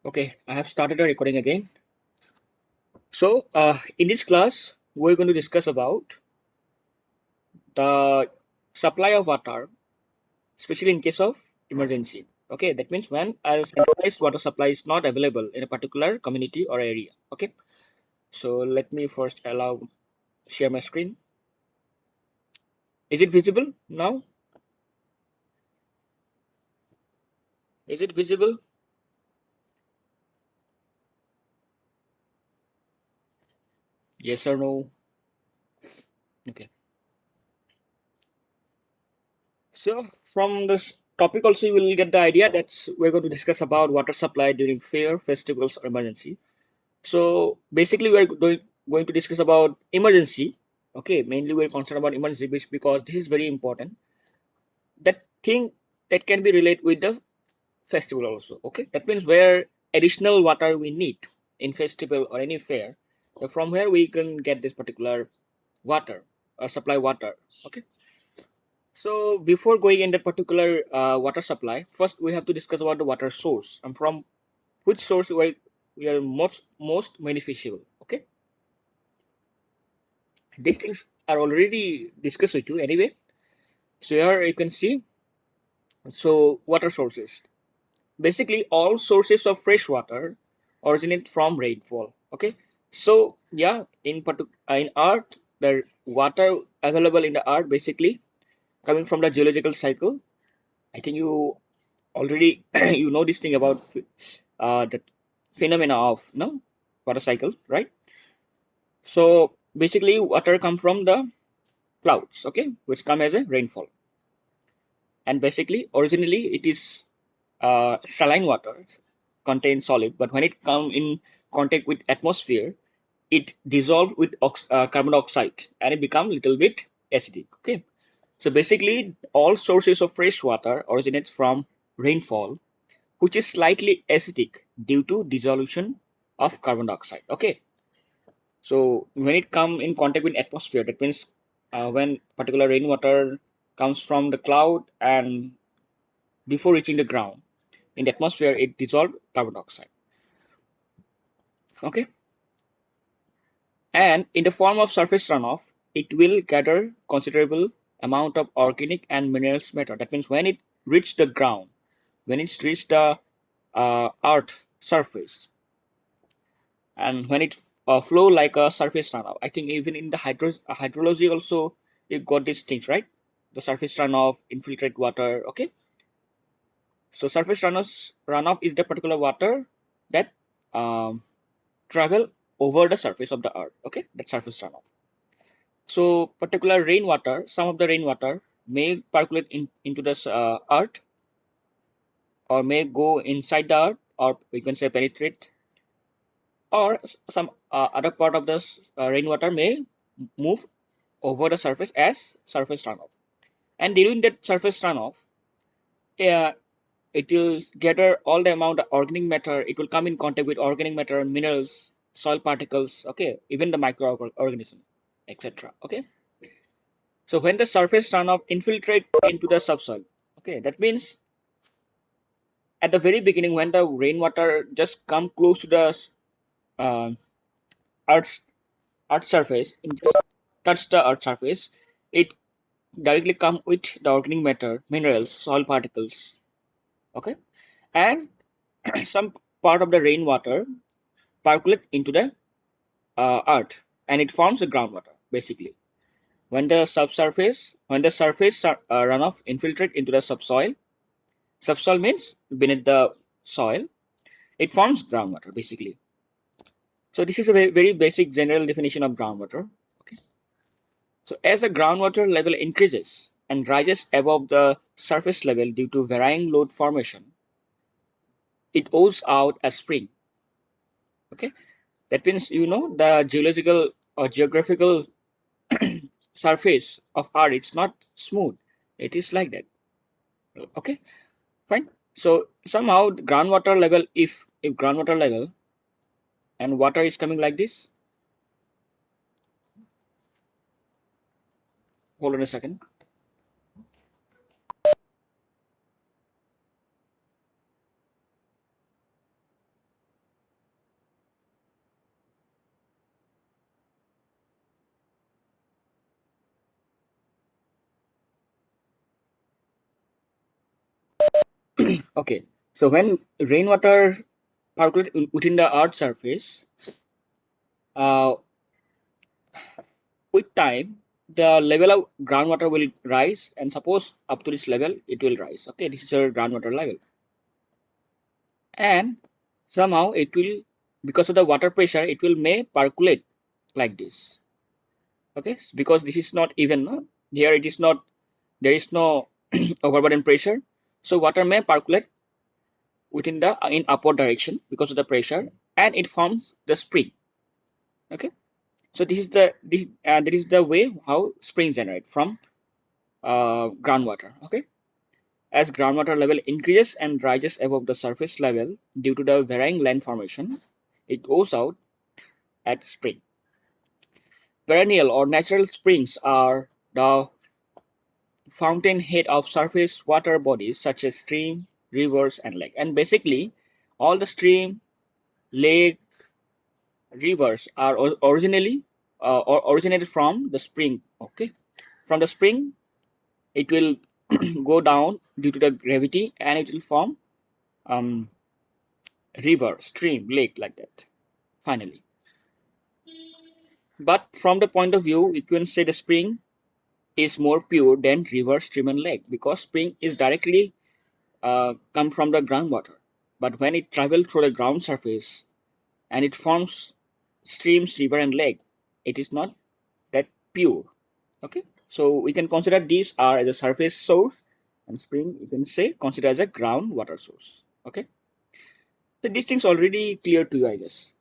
Okay, I have started a recording again. In this class, we're going to discuss about the supply of water, especially in case of emergency. Okay, that means when a centralized water supply is not available in a particular community or area. Okay, so let me first allow share my screen. Is it visible now? Is it visible? Yes or no? Okay. So from this topic also you will get the idea that we're going to discuss about water supply during fair, festivals, or emergency. So basically, going to discuss about emergency. Okay, mainly we're concerned about emergency because this is very important. That thing that can be related with the festival also. Okay, that means where additional water we need in festival or any fair. So from where we can get this particular water or supply water. Okay, so before going in that particular water supply, first we have to discuss about the water source and from which source we are most beneficial. Okay, these things are already discussed with you anyway. So here you can see, so water sources, basically all sources of fresh water originate from rainfall. Okay, so yeah, in earth, the water available in the earth basically coming from the geological cycle. I think you already you know this thing about the phenomena of no water cycle, right? So basically water comes from the clouds, okay, which come as a rainfall. And basically originally it is saline water, contains solid, but when it come in contact with atmosphere, it dissolved with carbon dioxide and it become little bit acidic. Okay, so basically all sources of fresh water originate from rainfall, which is slightly acidic due to dissolution of carbon dioxide. Okay, so when it come in contact with atmosphere, that means when particular rainwater comes from the cloud and before reaching the ground in the atmosphere, it dissolved carbon dioxide. Okay, and in the form of surface runoff, it will gather considerable amount of organic and minerals matter. That means when it reached the ground, when it's reached the earth surface, and when it flow like a surface runoff. I think even in the hydrology also you got these things, right? The surface runoff, infiltrate water. Okay, so surface runoff is the particular water that um, travel over the surface of the earth. Okay, that surface runoff. So particular rainwater, some of the rainwater may percolate into the earth, or may go inside the earth, or we can say penetrate, or some other part of the rainwater may move over the surface as surface runoff. And during that surface runoff, uh, it will gather all the amount of organic matter. It will come in contact with organic matter, minerals, soil particles, okay, even the microorganism, etc. Okay, so when the surface runoff infiltrate into the subsoil, okay, that means at the very beginning when the rainwater just come close to the uh, earth's earth surface, it just touch the earth surface, it directly come with the organic matter, minerals, soil particles, okay, and some part of the rainwater percolate into the earth and it forms the groundwater basically. When the surface runoff infiltrate into the subsoil means beneath the soil, it forms groundwater basically. So this is a very basic general definition of groundwater. Okay. So as the groundwater level increases and rises above the surface level due to varying load formation, it owes out a spring. Okay, that means you know the geological or geographical surface of Earth. It's not smooth. It is like that. Okay, fine. So somehow the groundwater level, if groundwater level and water is coming like this. Hold on a second. Okay, so when rainwater percolate within the earth's surface, uh, with time, the level of groundwater will rise, and suppose up to this level, it will rise. Okay, this is your groundwater level, and somehow it will, because of the water pressure, it will may percolate like this. Okay, because this is not even, no? Here it is not, there is no overburden pressure, so water may percolate within the in upward direction because of the pressure, and it forms the spring. Okay, so this is the way how springs generate from groundwater. Okay, as groundwater level increases and rises above the surface level due to the varying land formation, it goes out at spring. Perennial or natural springs are the fountainhead of surface water bodies such as stream, rivers, and lake. And basically, all the stream, lake, rivers are originally or originated from the spring. Okay, from the spring, it will go down due to the gravity, and it will form um, river, stream, lake like that. Finally, but from the point of view, we can say the spring is more pure than river, stream, and lake because spring is directly come from the groundwater. But when it travels through the ground surface and it forms streams, river, and lake, it is not that pure. Okay, so we can consider these are as a surface source, and spring you can say consider as a groundwater source. Okay, so these things already clear to you, I guess.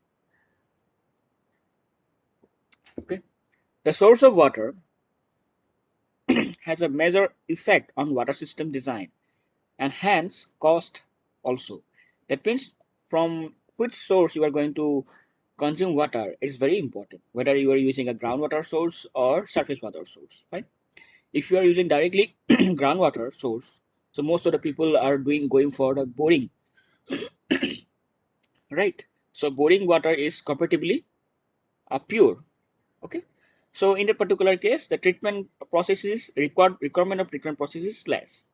Okay, the source of water has a major effect on water system design and hence cost also. That means from which source you are going to consume water is very important, whether you are using a groundwater source or surface water source, right? If you are using directly groundwater source, so most of the people are going for the boring, right? So boring water is comparatively pure. Okay, so in that particular case, the treatment processes requirement of treatment process is less,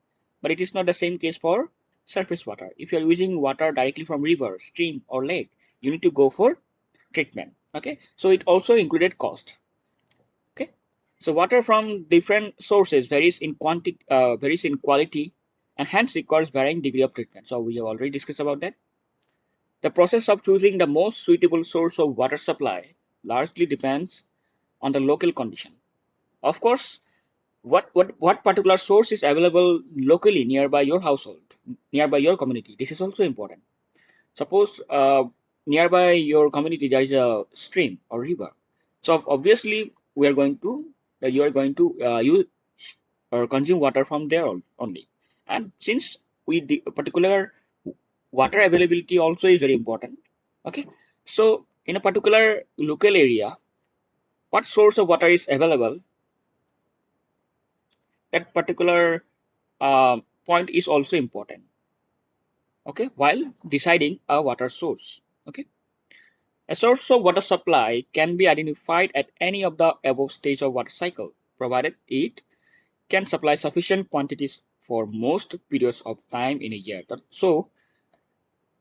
but it is not the same case for surface water. If you are using water directly from river, stream, or lake, you need to go for treatment. Okay, so it also included cost. Okay, so water from different sources varies in quantity, varies in quality, and hence requires varying degree of treatment. So we have already discussed about that. The process of choosing the most suitable source of water supply largely depends on the local condition. Of course, what particular source is available locally nearby your household, nearby your community. This is also important. Suppose nearby your community there is a stream or river. So obviously we are going to you are going to use or consume water from there only. And since we particular water availability also is very important. Okay, so in a particular local area, what source of water is available, that particular point is also important. Okay, while deciding a water source. Okay, a source of water supply can be identified at any of the above stage of water cycle, provided it can supply sufficient quantities for most periods of time in a year. So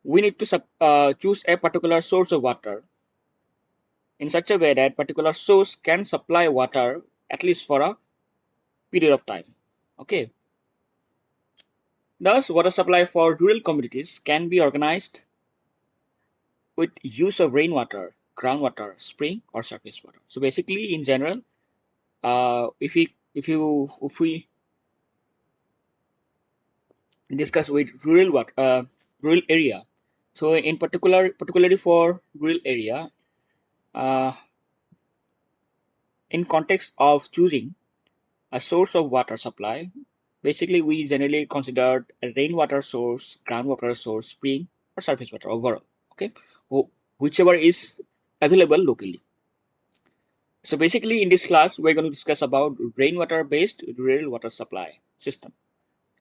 we need to choose a particular source of water in such a way that particular source can supply water at least for a period of time. Okay, thus water supply for rural communities can be organized with use of rainwater, groundwater, spring, or surface water. So basically, in general, if we discuss with rural area, so in particularly for rural area, uh, in context of choosing a source of water supply, basically we generally consider a rainwater source, groundwater source, spring, or surface water overall. Okay, whichever is available locally. So basically in this class, we're going to discuss about rainwater based rural water supply system.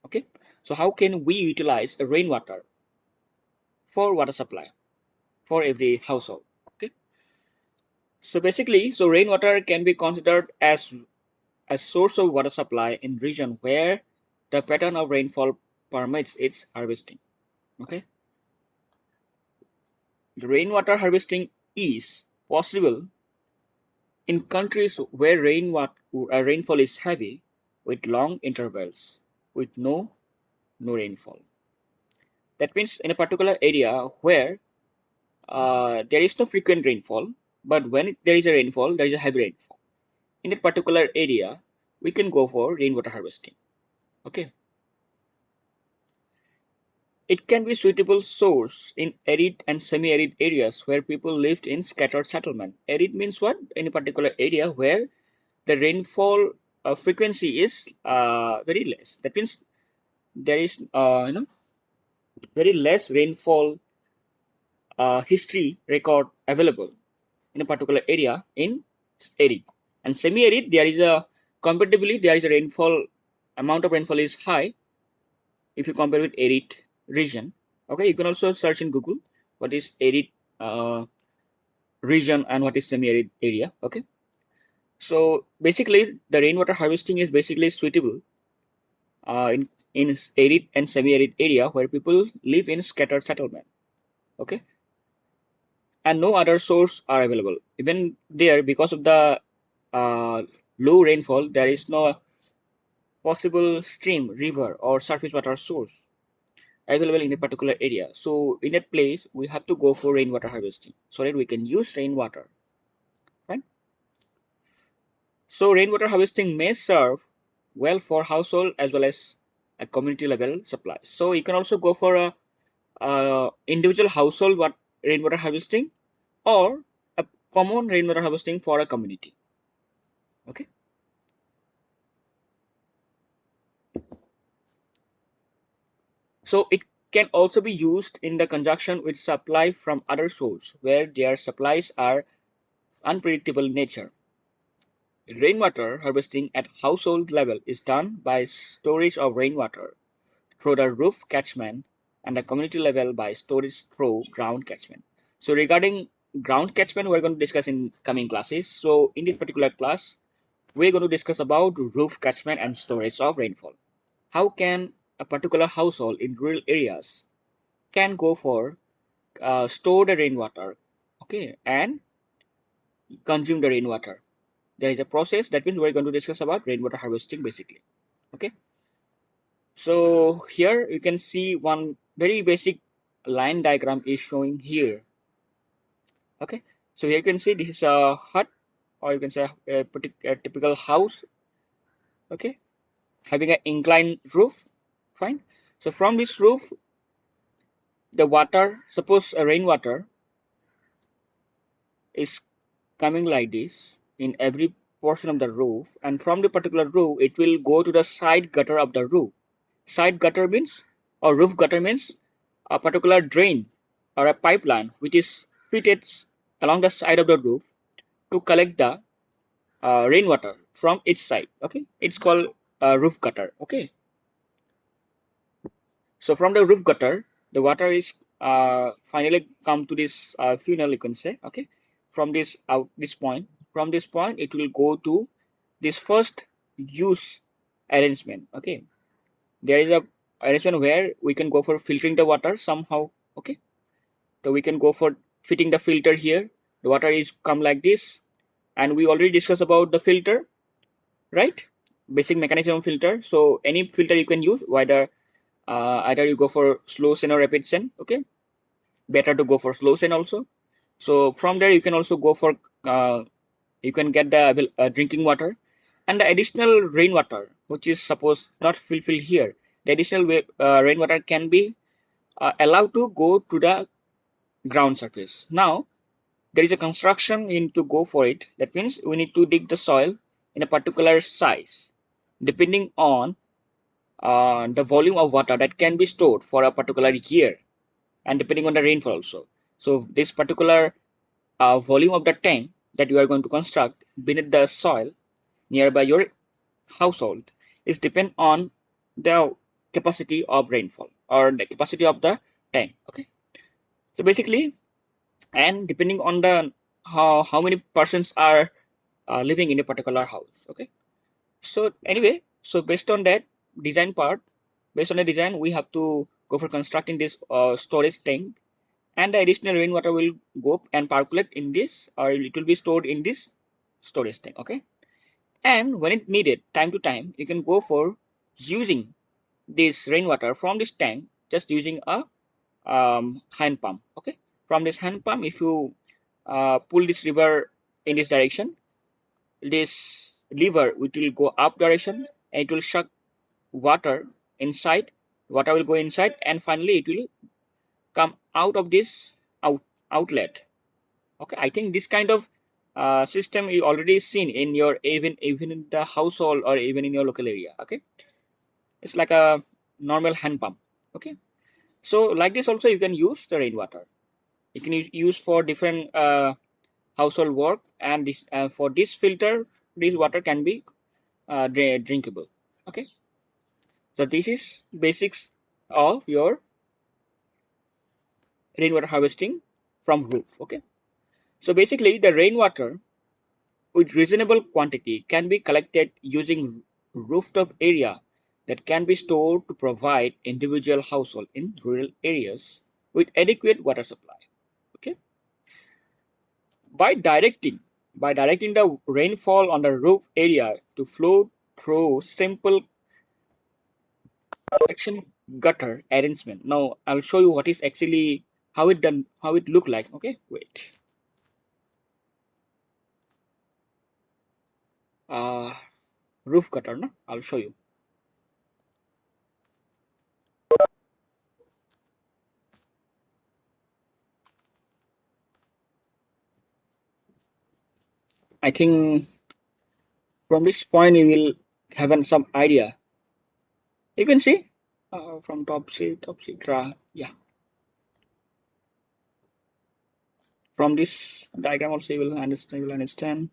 Okay. So how can we utilize rainwater for water supply for every household? Okay. So basically, so rainwater can be considered as a source of water supply in region where the pattern of rainfall permits its harvesting. Okay, the rainwater harvesting is possible in countries where rainfall is heavy, with long intervals, with no rainfall. That means in a particular area where there is no frequent rainfall, but when there is a rainfall, there is a heavy rainfall. In a particular area, we can go for rainwater harvesting. Okay, it can be suitable source in arid and semi-arid areas where people lived in scattered settlement. Arid means what? In a particular area where the rainfall frequency is very less. That means there is very less rainfall history record available in a particular area in arid. And semi-arid, there is a comparatively there is a rainfall amount of rainfall is high if you compare with arid region. Okay, you can also search in Google what is arid uh, region and what is semi-arid area. Okay, so basically the rainwater harvesting is basically suitable in arid and semi-arid area where people live in scattered settlement. Okay, and no other source are available. Even there, because of the uh, low rainfall, there is no possible stream, river, or surface water source available in a particular area. So in that place, we have to go for rainwater harvesting so that we can use rainwater. Right? So rainwater harvesting may serve well for household as well as a community level supply. So you can also go for a individual household rainwater harvesting or a common rainwater harvesting for a community. Okay. So it can also be used in the conjunction with supply from other sources where their supplies are unpredictable in nature. Rainwater harvesting at household level is done by storage of rainwater through the roof catchment and the community level by storage through ground catchment. So regarding ground catchment, we're going to discuss in coming classes. So in this particular class, we're going to discuss about roof catchment and storage of rainfall. How can a particular household in rural areas can go for store the rainwater, okay, and consume the rainwater. There is a process that means we're going to discuss about rainwater harvesting basically. Okay, so here you can see one very basic line diagram is showing here. Okay, so here you can see this is a hut or you can say a typical house. Okay, having an inclined roof. Fine. So from this roof, the water, suppose a rainwater is coming like this in every portion of the roof, and from the particular roof it will go to the side gutter of the roof. Side gutter means, or roof gutter means, a particular drain or a pipeline which is fitted along the side of the roof to collect the rainwater from each side. Okay, it's called roof gutter. Okay, so from the roof gutter the water is finally come to this funnel, you can say. Okay, from this point, from this point it will go to this first use arrangement. Okay, there is a arrangement where we can go for filtering the water somehow. Okay, so we can go for fitting the filter here. The water is come like this, and we already discussed about the filter, right? Basic mechanism of filter. So any filter you can use, whether either you go for slow send or rapid send. Okay, better to go for slow send also. So from there you can also go for you can get the drinking water and the additional rainwater, which is suppose not fulfilled here. The additional rainwater can be allowed to go to the ground surface. Now there is a construction in to go for it. That means we need to dig the soil in a particular size, depending on the volume of water that can be stored for a particular year, and depending on the rainfall also. So this particular volume of the tank that you are going to construct beneath the soil nearby your household is depend on the capacity of rainfall or the capacity of the tank. Okay, so basically, and depending on the how many persons are living in a particular house. Okay, so anyway, so based on that design part, based on the design we have to go for constructing this storage tank, and the additional rainwater will go and percolate in this, or it will be stored in this storage tank. Okay, and when it needed time to time, you can go for using this rainwater from this tank, just using a hand pump. Okay, from this hand pump, if you pull this river in this direction, this lever it will go up direction and it will suck water inside. Water will go inside, and finally it will come out of this outlet. Okay, I think this kind of system you already seen in your, even in the household or even in your local area. Okay, it's like a normal hand pump. Okay, so like this also you can use the rainwater. You can use for different household work, and this for this filter, this water can be drinkable. Okay, so this is basics of your rainwater harvesting from roof. Okay, so basically the rainwater with reasonable quantity can be collected using rooftop area that can be stored to provide individual household in rural areas with adequate water supply. Okay, by directing the rainfall on the roof area to flow through simple collection gutter arrangement. Now I'll show you what is actually how it done, how it look like. Okay, wait. Uh, Roof gutter. No, I'll show you. I think from this point you will have some idea. You can see from top sheet, yeah. From this diagram also you will understand.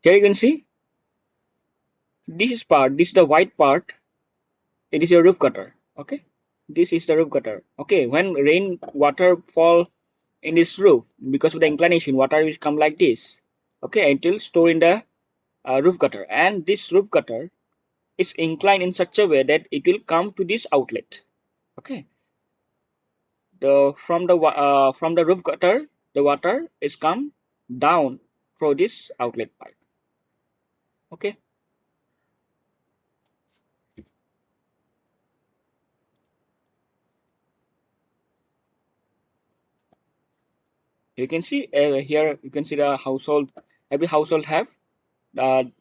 Here you can see this is the white part. It is your roof gutter. Okay, this is the roof gutter. Okay, when rain water fall in this roof, because of the inclination, water will come like this. Okay, it will store in the roof gutter, and this roof gutter is inclined in such a way that it will come to this outlet. Okay, from the roof gutter, the water is come down through this outlet pipe. Okay, you can see here. You can see the household. Every household have the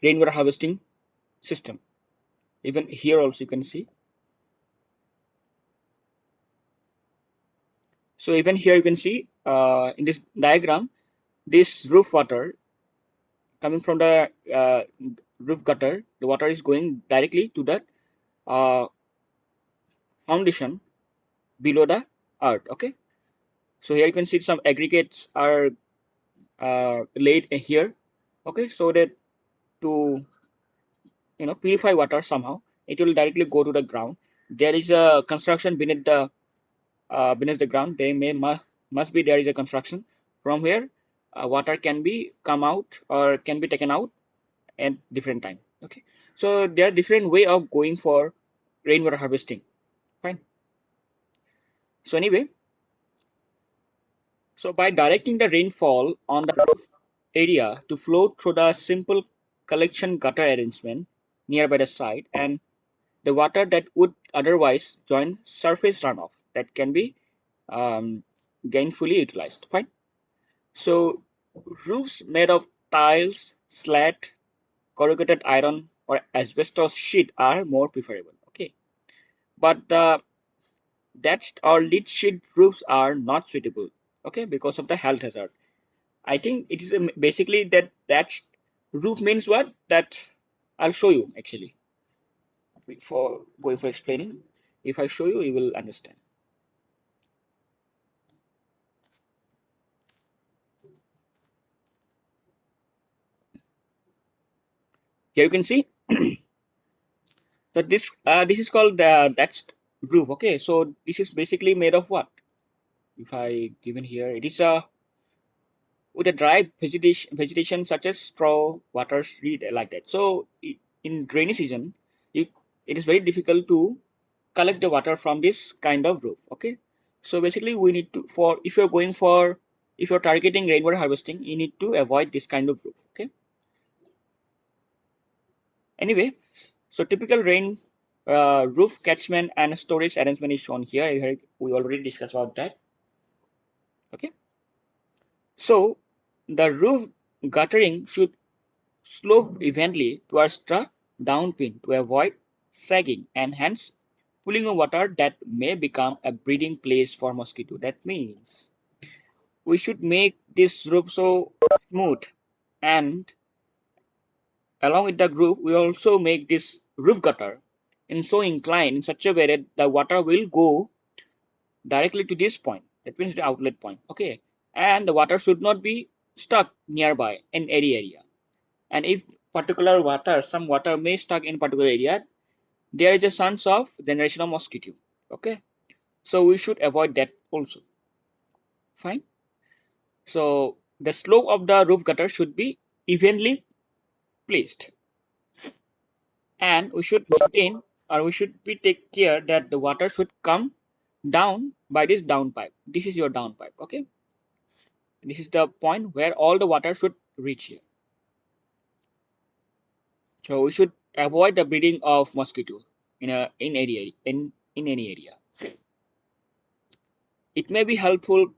rainwater harvesting system. Even here also you can see. So even here you can see in this diagram, this roof water coming from the roof gutter, the water is going directly to the uh, foundation below the earth. Okay, so here you can see some aggregates are laid here. Okay, so that to purify water somehow, it will directly go to the ground. There is a construction beneath the ground. They must be there is a construction from where water can be come out or can be taken out at different time. Okay, so there are different way of going for rainwater harvesting. Fine. So anyway, so by directing the rainfall on the roof area to flow through the simple collection gutter arrangement nearby the site, and the water that would otherwise join surface runoff that can be gainfully utilized. Fine. So roofs made of tiles, slat, corrugated iron, or asbestos sheet are more preferable. Okay, but the thatched or lead sheet roofs are not suitable. Okay, because of the health hazard. I think it is basically that thatched roof means what? That I'll show you actually before going for explaining. If I show you, you will understand. Here you can see that this is called the thatched roof. Okay, so this is basically made of what? If I given here, it is a with a dry vegetation such as straw, water, reed, like that. So in rainy season, you, it is very difficult to collect the water from this kind of roof. Okay, so basically we need to, for if you're going for, if you're targeting rainwater harvesting, you need to avoid this kind of roof. Okay, anyway, so typical rain roof catchment and storage arrangement is shown here. We already discussed about that. Okay, so the roof guttering should slope evenly towards the downpin to avoid sagging and hence pooling of water that may become a breeding place for mosquito. That means we should make this roof so smooth, and along with the roof we also make this roof gutter in so inclined in such a way that the water will go directly to this point. That means the outlet point. Okay, and the water should not be stuck nearby in any area. And if particular water, some water may stuck in particular area, there is a chance of generation of mosquito. Okay, so we should avoid that also. Fine. So the slope of the roof gutter should be evenly placed, and we should maintain, or we should be take care that the water should come down by this down pipe. This is your down pipe. Okay, this is the point where all the water should reach here. So we should avoid the breeding of mosquito in any area. It may be helpful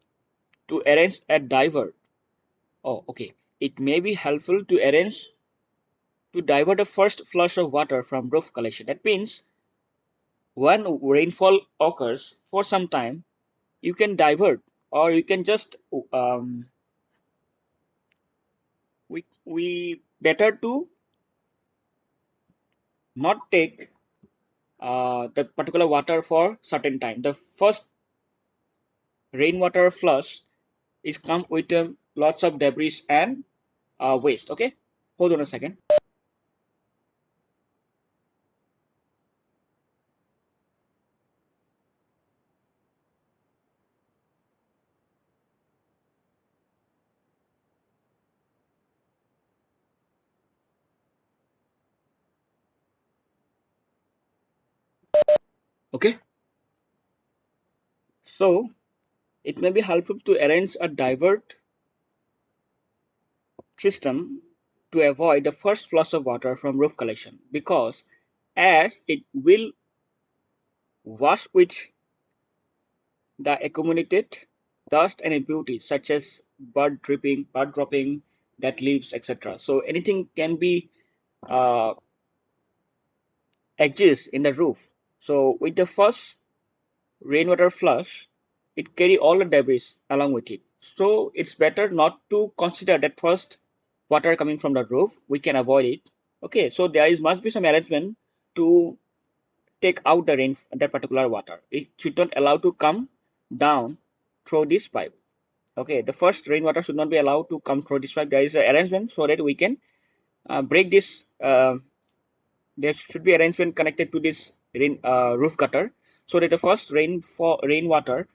to arrange a divert. Oh, okay. It may be helpful to arrange to divert the first flush of water from roof collection. That means when rainfall occurs for some time, you can divert, or you can just we better to not take the particular water for certain time. The first rainwater flush is come with lots of debris and waste. Okay, hold on a second. Okay, so it may be helpful to arrange a divert system to avoid the first flush of water from roof collection, because as it will wash with the accumulated dust and impurities such as bird dropping, that leaves, etc. So anything can be uh, exist in the roof. So with the first rainwater flush, it carry all the debris along with it. So it's better not to consider that first water coming from the roof. We can avoid it. Okay, so there is must be some arrangement to take out the rain, that particular water. It should not allow to come down through this pipe. Okay, the first rainwater should not be allowed to come through this pipe. There is an arrangement so that we can break this. There should be arrangement connected to this roof gutter so that the first rainwater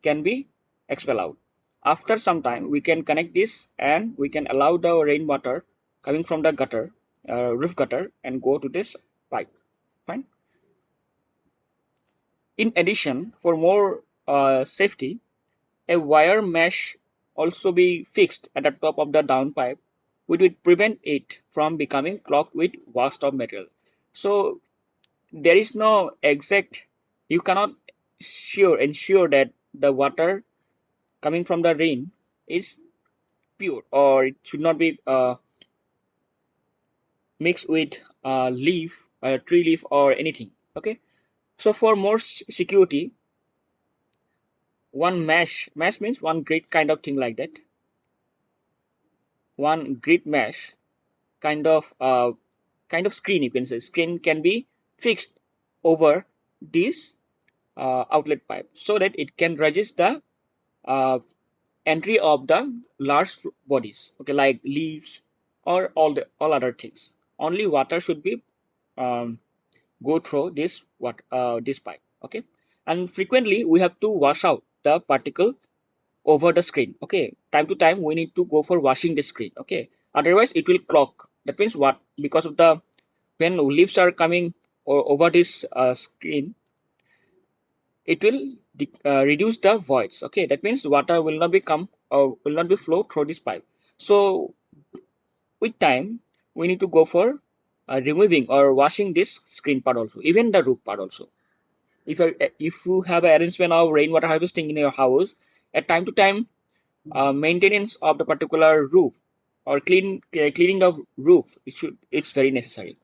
can be expelled out. After some time, we can connect this and we can allow the rainwater coming from the gutter, roof gutter, and go to this pipe. Fine. In addition, for more safety, a wire mesh also be fixed at the top of the downpipe, which would prevent it from becoming clogged with vast of material. So there is no exact, you cannot ensure that the water coming from the rain is pure, or it should not be mixed with leaf, tree leaf, or anything. Okay, so for more security, one mesh means one grid kind of thing like that. One grid mesh kind of screen, you can say screen, can be fixed over this outlet pipe so that it can resist the uh, entry of the large bodies, okay, like leaves or all other things. Only water should be um, go through this pipe. Okay, and frequently we have to wash out the particle over the screen. Okay, time to time we need to go for washing the screen. Okay, otherwise it will clog. That means what, because of the, when leaves are coming over this screen, it will reduce the voids. Okay, that means water will not be come or will not be flow through this pipe. So with time, we need to go for removing or washing this screen part also, even the roof part also. If you have an arrangement of rainwater harvesting in your house, at time to time, maintenance of the particular roof or cleaning the roof, it's very necessary.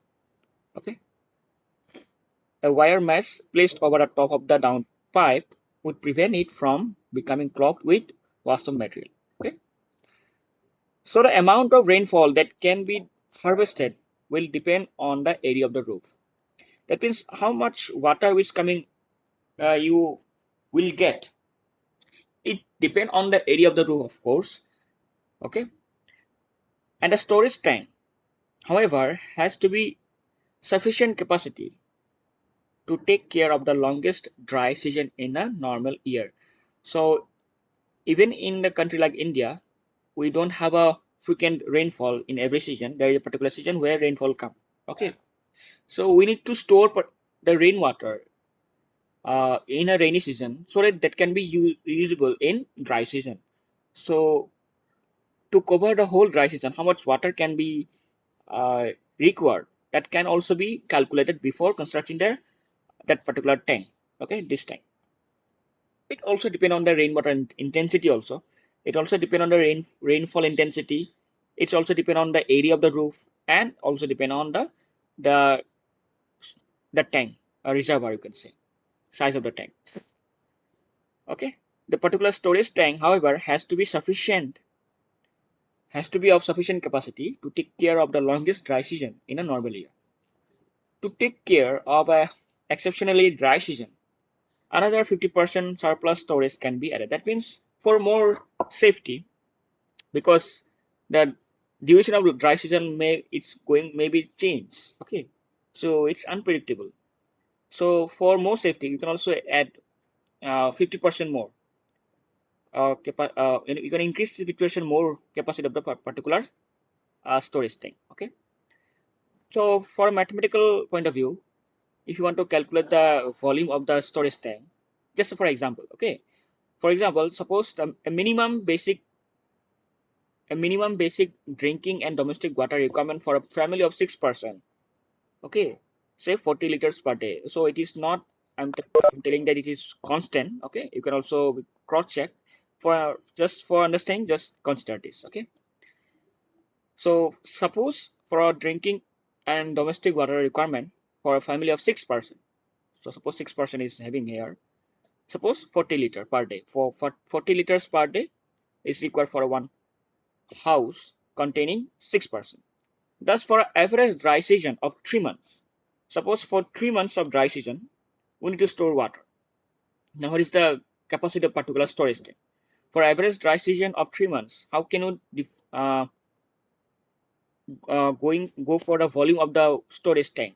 Okay, a wire mesh placed over the top of the down pipe would prevent it from becoming clogged with washed material. Okay, so the amount of rainfall that can be harvested will depend on the area of the roof. That means how much water is coming, you will get. It depends on the area of the roof, of course. Okay, and the storage tank, however, has to be sufficient capacity to take care of the longest dry season in a normal year. So even in the country like India, we don't have a frequent rainfall in every season. There is a particular season where rainfall come. Okay, so we need to store the rainwater in a rainy season so that that can be usable in dry season. So to cover the whole dry season, how much water can be uh, required, that can also be calculated before constructing that particular tank. Okay, this tank. It also depend on the rainwater intensity also. It also depend on the rainfall intensity. It's also depend on the area of the roof and also depend on the the tank, a reservoir, you can say, size of the tank. Okay, the particular storage tank, however, has to be of sufficient capacity to take care of the longest dry season in a normal year. To take care of a exceptionally dry season, another 50% surplus storage can be added. That means for more safety, because the duration of the dry season it's going maybe change. Okay, so it's unpredictable. So for more safety, you can also add 50% more. You can increase the 50% more capacity of the particular storage tank. Okay, so for a mathematical point of view, if you want to calculate the volume of the storage tank, just for example, okay, for example, suppose a minimum basic drinking and domestic water requirement for a family of 6 person, okay, say 40 liters per day. So it is not, I'm telling that it is constant. Okay, you can also cross check for just for understanding, just consider this. Okay, so suppose for a drinking and domestic water requirement for a family of 6 person, so suppose 6 person is having here, suppose 40 liter per day. For 40 liters per day is required for one house containing 6 person. Thus, for an average dry season of 3 months, suppose for 3 months of dry season, we need to store water. Now, what is the capacity of particular storage tank? For average dry season of 3 months, how can you go for the volume of the storage tank?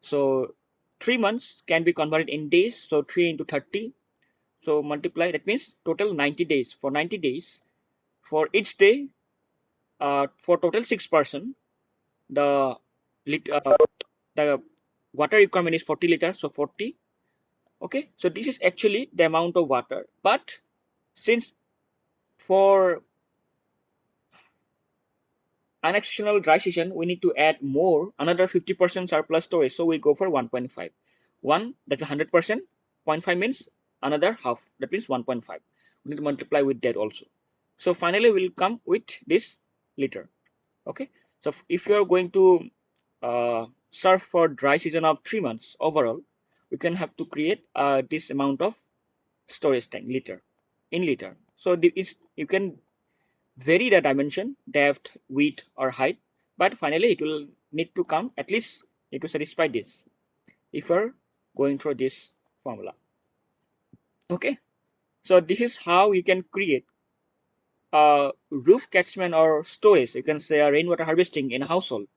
So 3 months can be converted in days. So 3 into 30. So multiply. That means total 90 days. For 90 days, for each day, for total 6 person, the the water requirement is 40 liters. So 40. Okay. So this is actually the amount of water. But since for an exceptional dry season, we need to add more, another 50% surplus storage. So we go for 1.5. One, that's 100%. 0.5 means another half. That means 1.5. We need to multiply with that also. So finally, we'll come with this liter. Okay. So if you are going to serve for dry season of 3 months overall, we can have to create this amount of storage tank liter in liter. So you can vary the dimension, depth, width, or height, but finally it will need to come at least need to satisfy this if you're going through this formula. Okay, so this is how you can create a roof catchment or storage. You can say a rainwater harvesting in a household,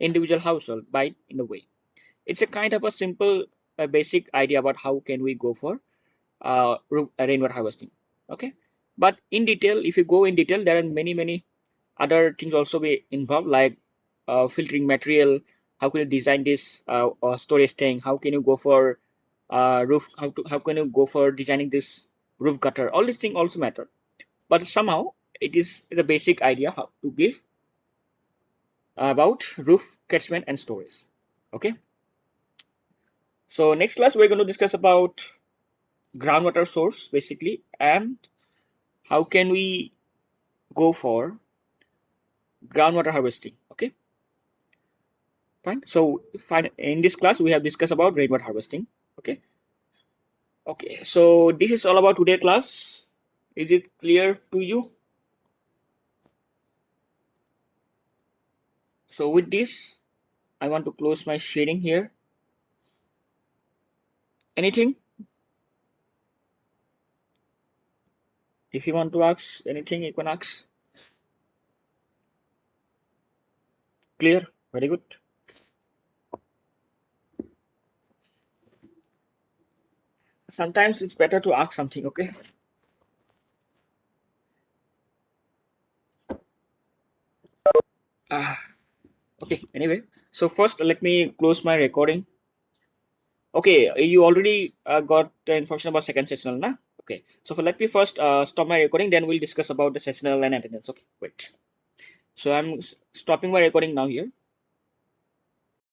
individual household, by in a way. It's a kind of a simple, basic idea about how can we go for rainwater harvesting. Okay, but in detail, if you go in detail, there are many other things also be involved, like filtering material. How can you design this storage tank? How can you go for roof, how can you go for designing this roof gutter, all these things also matter, but somehow it is the basic idea how to give about roof catchment and storage. Okay, so next class we're going to discuss about groundwater source basically, and how can we go for groundwater harvesting. Okay, fine. So fine, in this class we have discussed about rainwater harvesting. Okay, okay, so this is all about today class. Is it clear to you? So with this I want to close my sharing here. Anything? If you want to ask anything, you can ask. Clear? Very good. Sometimes it's better to ask something, okay? Ah, okay, anyway. So first let me close my recording. Okay, you already got the information about second sessional, na? Okay, so let me first stop my recording, then we'll discuss about the sessional and attendance. Okay, wait. So I'm stopping my recording now here.